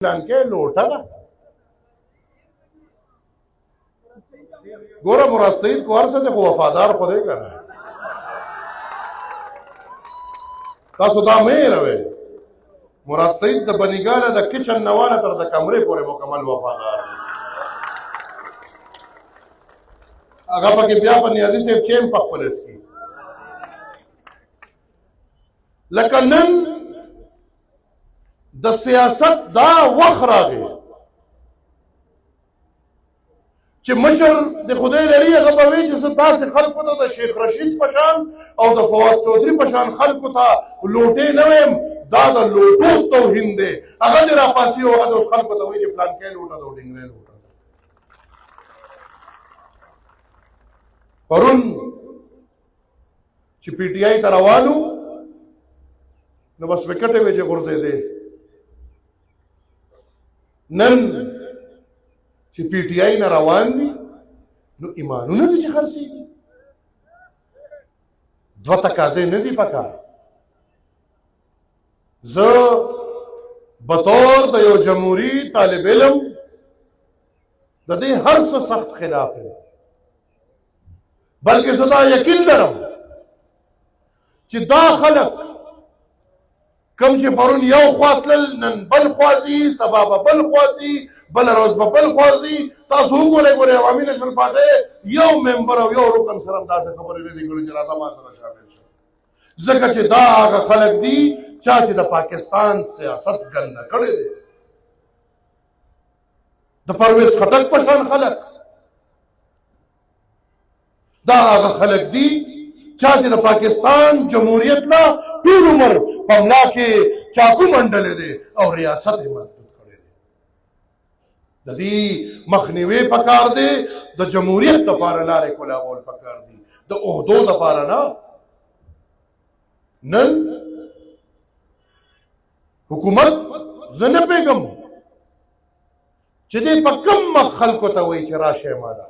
پلان کې لوټه ده. ګوره مراد سعید کو هر څه دی خو وفادار خو دی که نه. تاسو دا مه هېروئ مراد سعید د بنیګاله د کچن نه واله تر د کمرې پورې مکمل وفادار دی. هغه پکې بیا په نیازي صاحب چیم په خپل اسکي لکه نن د سیاست دا وخت راغی چې مشر د خدای لري هغه به وایي چې زه داسې خلکو ته د شیخ رشید په شان او د فواد چودھري په شان خلکو ته لوټې نه ویم. دا د لوټو توهین دی. هغه دې راپاسي او هغه د اوس خلکو ته وایي چې پلانکی لوټه ده او ډنګری لوټه ده. پرون چې پی ټي آی ته روانو نو بس وکټې وې چې غورځېدې. نن چې پی ټي آی نه روان دي نو ایمانونه دي چې خرڅېږي. دوه تقاضې نه دي پکار. زه بطور د یو جمهوري طالب علم د دې هر څه سخت خلاف یم، بلکې زه دا یقین لرم چې دا خلک کم چې پرون یو خوا تلل نن بل خوا ځي، سبا به بل خوا ځي، بله ورځ به بل خوا ځي. تاسو وګورئ ګورئ عوامي نیشنل پارټۍ یو ممبر او یو رکن سره هم داسې خبرې نه دي کړې چې راځه ما سره شامل شو. ځکه چې دا هغه خلک دي چا چې د پاکستان سیاست ګنده کړی دی. د پرویز خټک په شان خلک دا هغه خلک دي چا چې د پاکستان جمهوریت لا ټول عمر په ملا کې چاقو منډلې دی او ریاست یې محدود کړی دی. د دې مخنیوی پکار دی. د جمهوریت دپاره لارې کولاول پکار دي، د عهدو دپاره نه. نن حکومت زه نه پوهېږم چې دې په کوم مخ خلکو ته وایي چې راشئ ماله.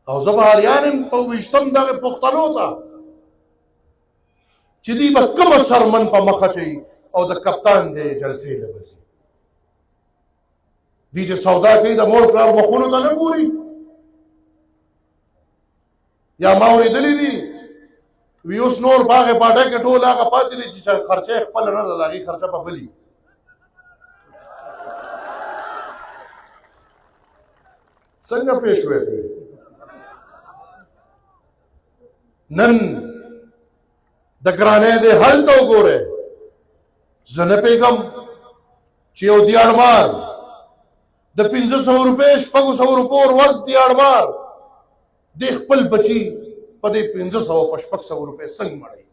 او زه به حیران یم په ویشتم دغې پښتنو ته چې دوی به کومه سرمن په مخه اچوي او د کپتان د جلسې له به ځي. دوی چې سودا کوي د مور پلار مخونو ته نه ګوري. یا ما اورېدلي دي وی اوس نور په هغې پاټۍ کې ټول هغه پاتې دي چې خرچه یې خپله نه ده، د هغې خرچه به بلي. څنګه پېښ شوی؟ نن د ګرانۍ د حل ته وګورئ. زه نه پوهېږم چې یو دیاړمار د 500 روپۍ 600 روپو ورځ دیاړمار د خپل بچي په دې 500 په 600 روپۍ څنګه مړوي؟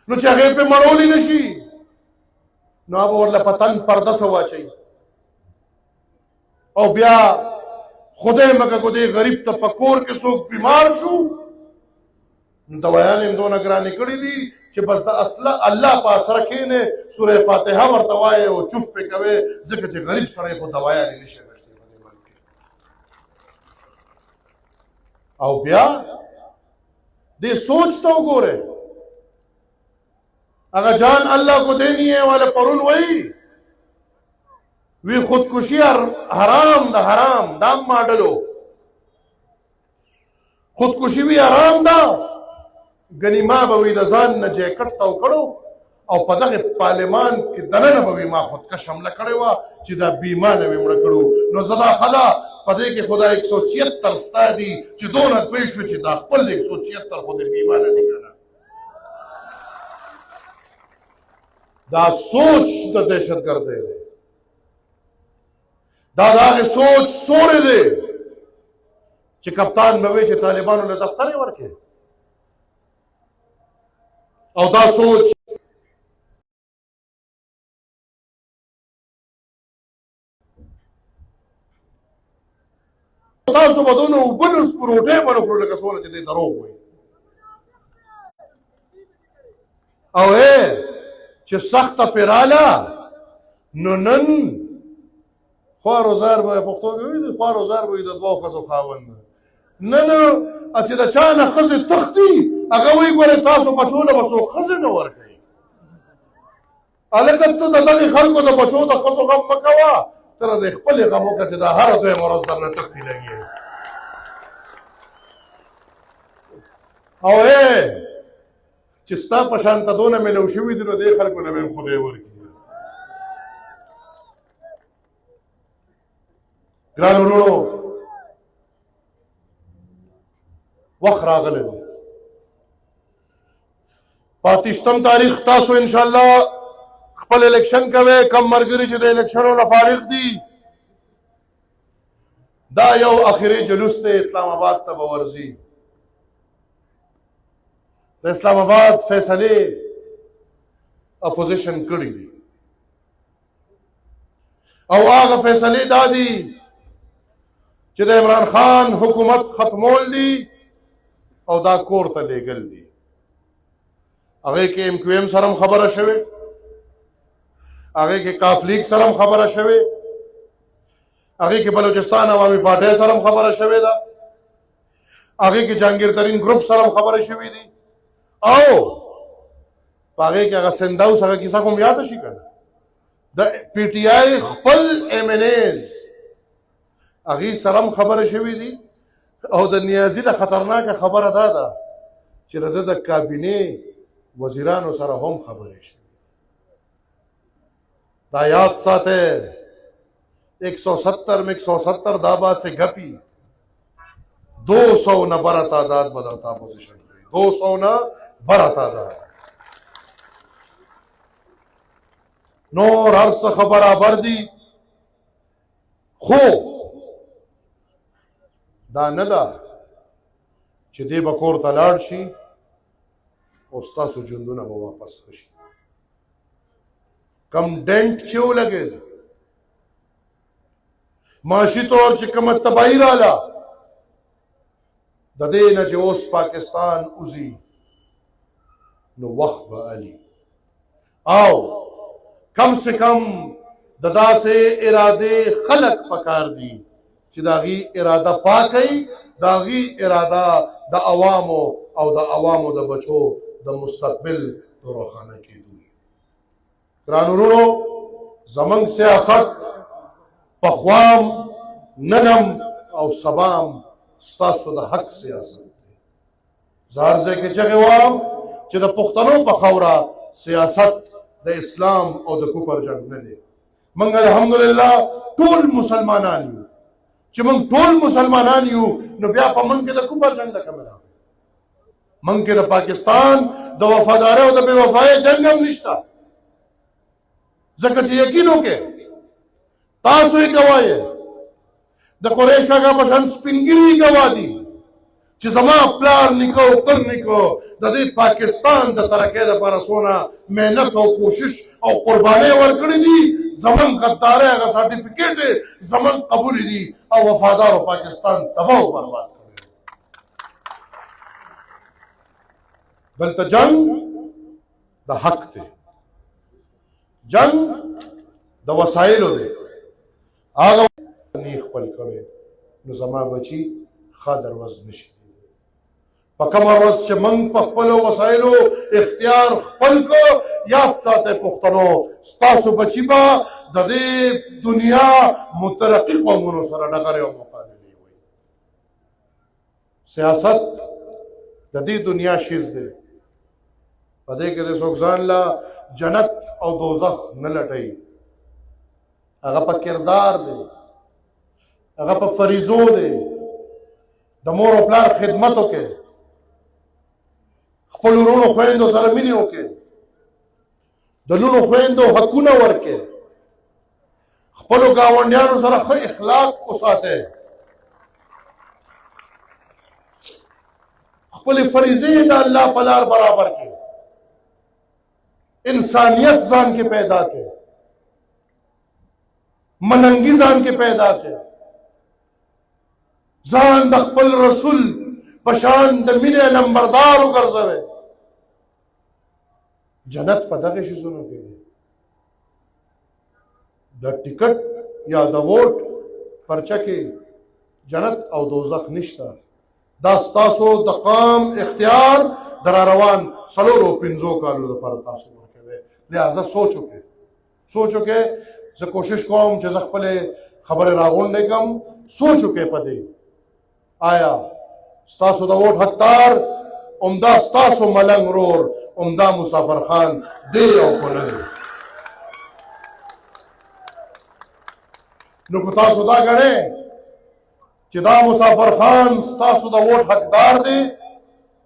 نو چې هغې پې مړولی نه شي نو هغه ورله په تن پرده څه واچوي او بیا خدای مکه کو دې غریب ته په کور کې څوک بیمار شو نو دوایان یې دونه ګرانې کړي دي چې بس د اصله الله په سره کښېنې سورې فاتحه ورته وایې او چوف پې کوې، ځکه چې غریب سړی خو دوایانې نه شي اخیستی په دې ملک کې. او بیا دې سوچ ته وګورئ. هغه جان الله کو دینی ہے والا پرون وایي وی خودکشی حرام دا حرام دا ماډلو خودکشی وی حرام دا ګنې ما به وي د ځان نه جیکټ تاو کړو او په دغه پارلمان کې دننه به وي ما خودکش حمله کړې وه چې دا بیمانه مې مړه کړو. نو زه دا خلا په دې کې خدا 176 ستا دي چې دونه پوه شوې چې دا خپل 176 خو د بیمانه دي که نه. دا سوچ د دهشتګردۍ دی. دا د هغې سوچ سوری دی چې کپتان به وایي چې طالبانو له دفتر یې ورکړې. او دا سوچ تاسو به دونه اوبه نه څکو روټۍ به نه خورو لکه څونه چې دی دروغ وایي. او چې سخته پرې راله نو نن خوار و زار به پښتو کې وایي خوار و زار به وي د دوو ښځو خاوند. نن چې د چا نه ښځې تښتي هغه وایي ګورئ تاسو بچو له به څوک ښځې نه ورکوي. هلکه ته د دغې خلکو د بچو د ښځو غم مه کوه، ته د خپلې غم وکړه چې دا هره دویمه ورځ درنه تښتې لګي. او چې ستا په شان ته دونه میلو شوي دي نو دې خلکو له به یم خدای ورکړي. ګران وروڼو، وخت راغلی دی. په 28 تاریخ تاسو انشاءالله خپل الیکشن کوئ. کم ملګري چې د الیکشنو نه فارغ دي، دا یو اخري جلوس دی، اسلام آباد ته به ورځي. د اسلام آباد فیصلې اپوزیشن کړي دي او هغه فیصلې دا دي چې د عمران خان حکومت ختمول دي او دا کور ته لیږل دي. هغې کې MQM سره هم خبره شوې، هغې کې کاف لیګ سره هم خبره شوې، هغې کې بلوچستان عوامي پارټۍ سره هم خبره شوې ده، هغې کې جهانګیر ترین ګروپ سره هم خبرې شوې دي او په هغې کې هغه سند هاوس هغه کیسه خو هم یاده شي که نه، د PTI خپل MNAs هغې سره هم خبرې شوې دي او د نیازي د خطرناکه خبره دا ده چې د ده د کابینې وزیرانو سره هم خبرې شوې. دا یاد ساتئ 170 में 170 दाबा से गपी 200 न बड़ा तादाद बदलता पोजिशन 200 न बड़ा तादाद नोर हर स खबर आबर दी खो دا نه ده چې دې به کور ته لاړ شي او ستاسو ژوندونه به واپس ښه شي. کم ډنټ چې ولګېد معاشي طور چې کومه تباهي راله د دې نه چې اوس پاکستان وځي نو وخت به علي او کم سے کم د داسې ارادې خلق پکار دي چې د هغې اراده پاکئ، د هغې اراده د عوامو او د عوامو د بچو د مستقبل په روښانه کېدو. ګران وروڼو، زموږ سیاست پخوام ننم او سبام ستاسو د حق سیاست دی. زه هر ځای کې چغې وایم چې د پښتنو په خاوره سیاست د اسلام او د کفر جنګ نه دی. موږ الحمدلله ټول مسلمانان یو. چې موږ ټول مسلمانان یو نو بیا په موږ کې د کفر جنګ د کومه راغلی؟ موږ کې د پاکستان د وفادارۍ او د بې وفایۍ جنګ هم نشته. ځکه چې یقین وکړئ تاسو یې ګواه یې، د قریش کاکا په شان سپینګیري ګواه دي چې زما پلار نیکه او تر نیکه د دې پاکستان د ترقۍ لپاره څونه محنت او کوشش او قربانۍ ورکړي دي. زمون غدارۍ هغه سرټیفیکیټ زمون قبول دي او وفادارو پاکستان تباہ او برباد کړی. دلته جنگ د حق دی، جنگ د وسایلو دی. هغه نه خپل کړی نو زما بچي ښه دروز نشي. په کومه ورځ چې موږ په خپلو وسایلو اختیار خپل کړو، یاد ساتئ پښتنو ستاسو بچي به د دې دنیا مترقي قومونو سره ډغرې او مقابلې وي. سیاست د دې دنیا شیز دی، په دې کې د څوک ځان له جنت او دوزخ نه لټوي. هغه په کردار دی، هغه په فریضو دی. د مور او پلار خدمت وکړئ، خپل ورونو خویندو سره مینې وکړئ، د لونو خویندو حقونه ورکړئ، خپلو ګاونډیانو سره ښه اخلاق وساتئ، خپلې فریضې د الله په لار برابر کړئ، انسانیت ځان کې پیدا کړئ، مننګي ځان کې پیدا کړئ، ځان د خپل رسول پشان د مینې نمبردار وګرځوئ. جنت په دغه شیزونو کې دی. د ټیکټ یا د ووټ پرچه کې جنت او دوزخ نشته. دا ستاسو د قام اختیار د راروان 4 او 5 کالو لپاره تاسو ورکوئ. لہذا سوچ وکړئ زه کوشش کوم چې زه خپلې خبرې راغونډې کړم سوچ وکړئ په دې آیا ستاسو د ووټ حقدار عمده ستاسو ملنګ ورور عمده مسافر خان دی او که نه دی نو که تاسو دا ګڼئ چې دا مسافر خان ستاسو د ووټ حقدار دی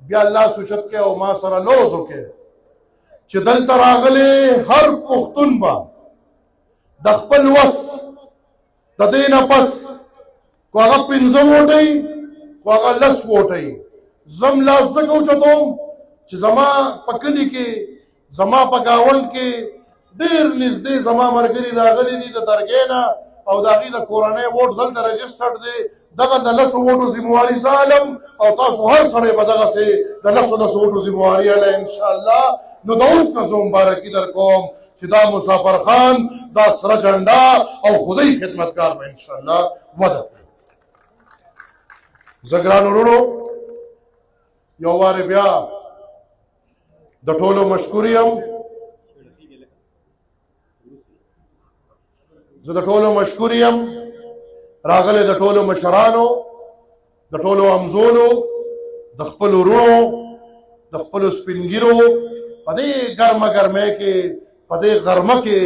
بیا الله سوچت کوي او ما سره لوز وکړي چې دلته راغلی هر پښتون به د خپل وس د دې نه پس کو هغه 15 ووټی کو هغه 10 ووټی زم لاس ځکه اوچتوم چې زما په کلي کې زما په ګاونډ کې ډېر نږدې زما ملګري راغلي دي د درګۍ نه او د هغې د کورنۍ ووټ دلته رجسټرډ دی دغه د 10 ووټو ذمواري زه علم او تاسو هر سړی به دغسې د 10 ووټو ذمواري اله انشاءالله نو د اوس نه زه مبارکي در کوم چې دا مسافر خان دا سره جنډه او خدای خدمتګار به انشاءالله وده کړي زه ګرانو وروڼو یو وارې بیا د ټولو مشکور یم زه د ټولو مشکور یم راغلی د ټولو مشرانو د ټولو همزولو د خپلو وروڼو د خپلو سپینګیرو په دې ګرمه ګرمۍ کې په دې غرمه کې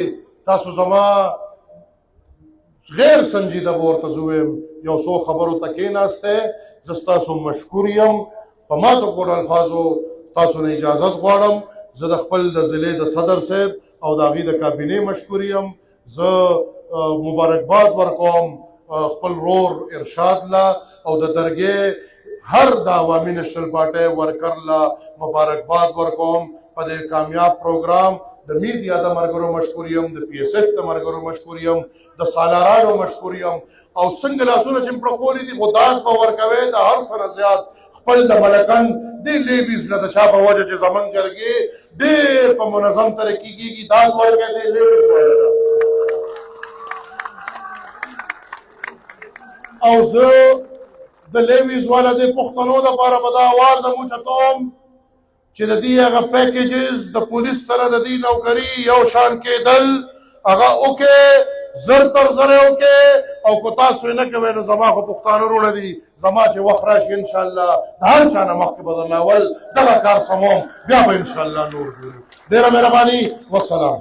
تاسو زما غیر سنجیده به ورته زه ویم یو څو خبرو ته کېناستی زه ستاسو مشکور یم په ماتو کوټ الفاظو تاسو نه اجازت غواړم زه د خپل د ضلع د صدر صاحب او د هغې د کابینې مشکور یم زه مبارکباد ورکوم خپل رور ارشاد لا او د درګۍ هر د عوامي نشنل پارټۍ ورکر لا مبارکباد ورکوم په دې کامیاب پروګرام د میډیا د ملګرو مشکور یم د پی ایس ایف د ملګرو مشکور یم د سالارانو مشکور یم او څنګه لاسونه چې مپړکولي دي خو داد به ورکوئ د هر څه نه زیات خپل د ملکن دې لیویز نه د چا په وجه چې زموږ جرګې ډېر په منظم طریقې کېږي داد ورکوئ دې لیویز وجه ده او زه د لیویز والا د پښتنو دپاره به دا اواز هم اوچتوم چې د دې هغه پیکیجز د پولیس سره د دې نوکري یو شان کېدل هغه وکړې زر تر زره وکړې او که تاسو یې نه کوئ نو زما خو پښتانه وروڼه دي زما چې وخت راشي انشاءالله د هر چا نه مخکې به درله اول دغه کار سموم بیا به انشاءالله نور ګورو ډېره مهرباني والسلام